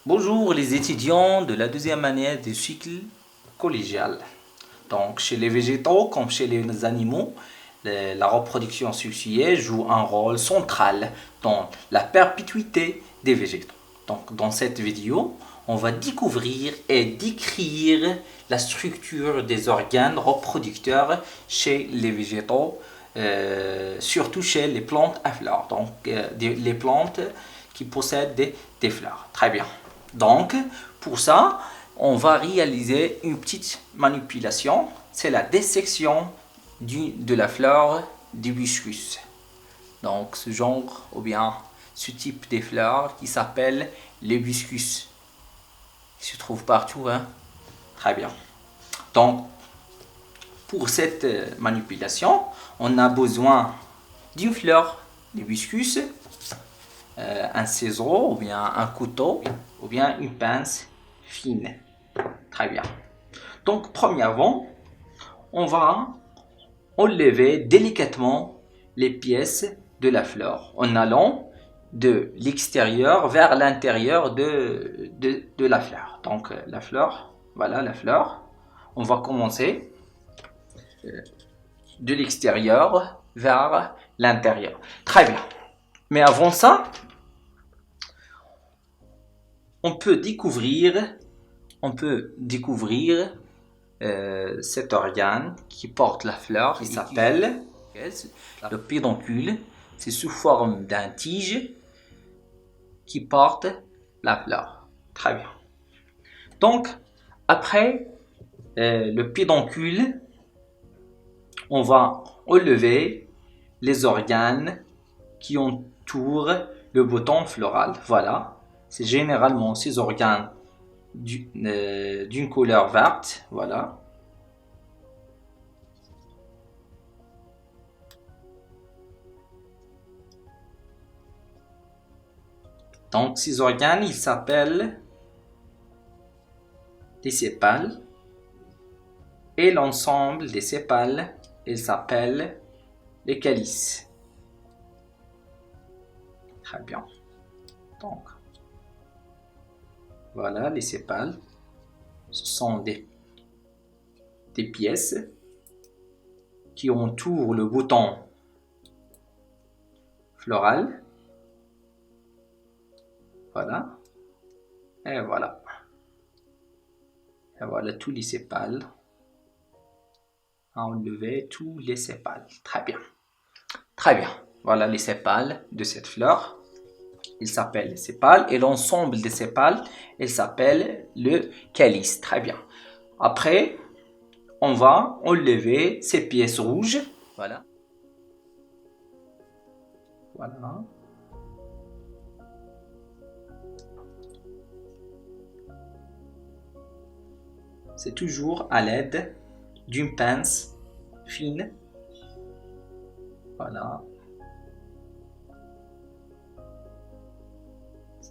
Bonjour les étudiants de la deuxième année du cycle collégial. Donc chez les végétaux comme chez les animaux, la reproduction sexuée joue un rôle central dans la perpétuité des végétaux. Donc dans cette vidéo, on va découvrir et décrire la structure des organes reproducteurs chez les végétaux, surtout chez les plantes à fleurs, donc les plantes qui possèdent des fleurs. Très bien. Donc, pour ça, on va réaliser une petite manipulation. C'est la dissection de la fleur d'hibiscus. Donc, ce genre, ou bien ce type de fleurs qui s'appelle l'hibiscus. Il se trouve partout, hein? Très bien. Donc, pour cette manipulation, on a besoin d'une fleur d'hibiscus, un ciseau ou bien un couteau ou bien une pince fine. Très bien. Donc, premièrement, on va enlever délicatement les pièces de la fleur en allant de l'extérieur vers l'intérieur de la fleur. Donc, la fleur, voilà la fleur. On va commencer de l'extérieur vers l'intérieur. Très bien. Mais avant ça, on peut découvrir cet organe qui porte la fleur. Il s'appelle le pédoncule. C'est sous forme d'un tige qui porte la fleur. Très bien. Donc, après le pédoncule, on va enlever les organes qui entourent le bouton floral. Voilà. C'est généralement ces organes d'une couleur verte. Voilà. Donc, ces organes, ils s'appellent des sépales. Et l'ensemble des sépales, il s'appelle les calices. Très bien. Donc, voilà les sépales. Ce sont des pièces qui entourent le bouton floral. Voilà. Et voilà. Et voilà tous les sépales. À enlever tous les sépales. Très bien. Très bien. Voilà les sépales de cette fleur. Il s'appelle les sépales et l'ensemble des sépales, il s'appelle le calice. Très bien. Après, on va enlever ces pièces rouges. Voilà. Voilà. C'est toujours à l'aide d'une pince fine. Voilà.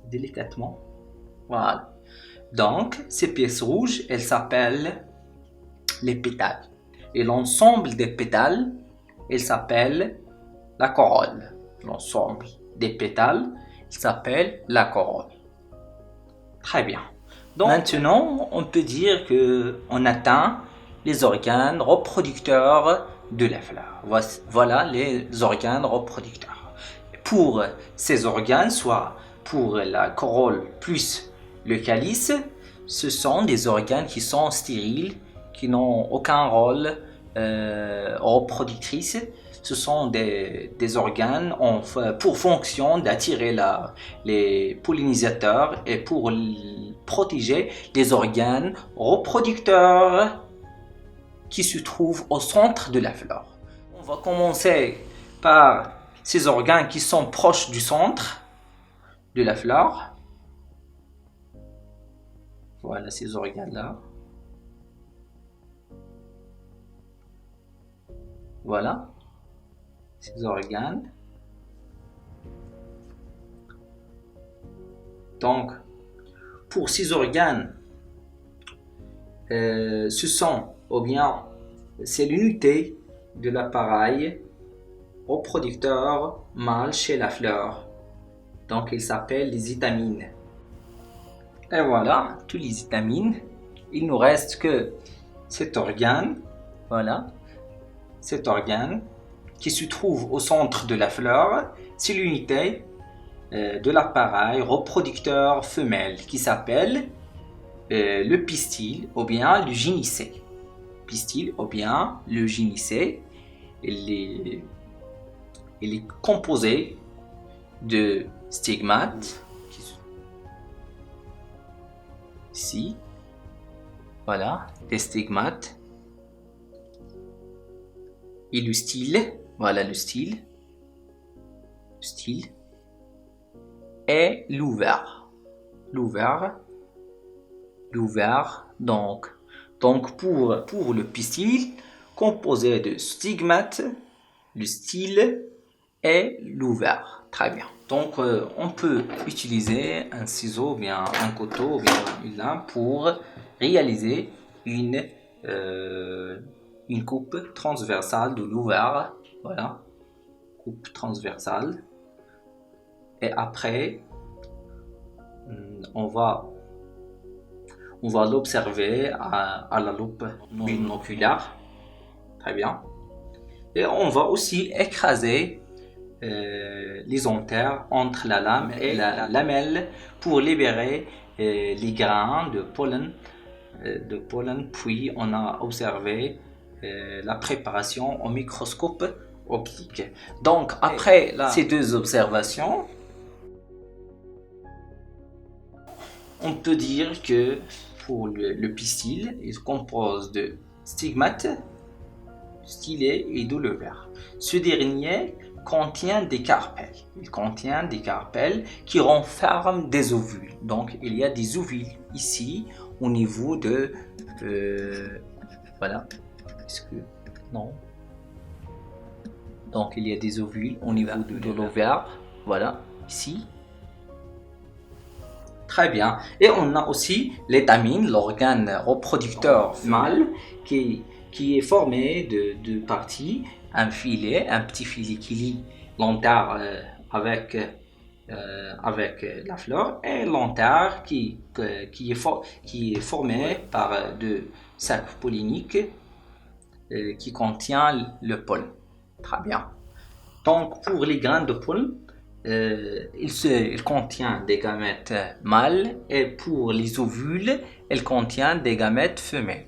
Délicatement. Voilà. Donc, ces pièces rouges, elles s'appellent les pétales. Et l'ensemble des pétales, il s'appelle la corolle. L'ensemble des pétales, il s'appelle la corolle. Très bien. Donc, maintenant, on peut dire qu'on atteint les organes reproducteurs de la fleur. Voilà les organes reproducteurs. Pour ces organes, soit pour la corolle plus le calice, ce sont des organes qui sont stériles, qui n'ont aucun rôle reproductrice. Ce sont des organes pour fonction d'attirer les pollinisateurs et pour protéger les organes reproducteurs qui se trouvent au centre de la fleur. On va commencer par ces organes qui sont proches du centre de la fleur. Voilà ces organes-là. Voilà ces organes. Donc, pour ces organes, ce sont, ou bien, c'est l'unité de l'appareil reproducteur mâle chez la fleur. Donc, il s'appelle les étamines. Et voilà, tous les étamines. Il nous reste que cet organe, voilà, cet organe qui se trouve au centre de la fleur. C'est l'unité de l'appareil reproducteur femelle qui s'appelle le pistil ou bien le gynicée. Pistil ou bien le gynicée, il est composé de stigmates, ici, voilà, des stigmates, et le style, voilà le style, et l'ouvert, donc pour le pistil, composé de stigmates, le style et l'ouvert. Très bien. Donc on peut utiliser un ciseau, bien un couteau, bien une lame pour réaliser une coupe transversale de l'ouvert. Voilà, coupe transversale. Et après, on va l'observer à la loupe binoculaire. Très bien. Et on va aussi écraser les anthères entre la lame et la lamelle pour libérer les grains de pollen. Puis on a observé la préparation au microscope optique. Donc après ces deux observations, on peut dire que pour le pistil, il se compose de stigmates, stylet et de l'ovaire. Ce dernier contient des carpelles. Il contient des carpelles qui renferment des ovules. Donc il y a des ovules ici au niveau de voilà. Est-ce que non? Donc il y a des ovules au niveau de l'ovaire. Voilà, ici. Très bien. Et on a aussi l'étamine, l'organe reproducteur mâle, qui est formé de parties, un petit filet qui lie l'antère avec la fleur, et l'antère qui est formé par deux sacs polliniques qui contient le pollen. Très bien. Donc pour les graines de pollen, il contient des gamètes mâles, et pour les ovules, il contient des gamètes femelles.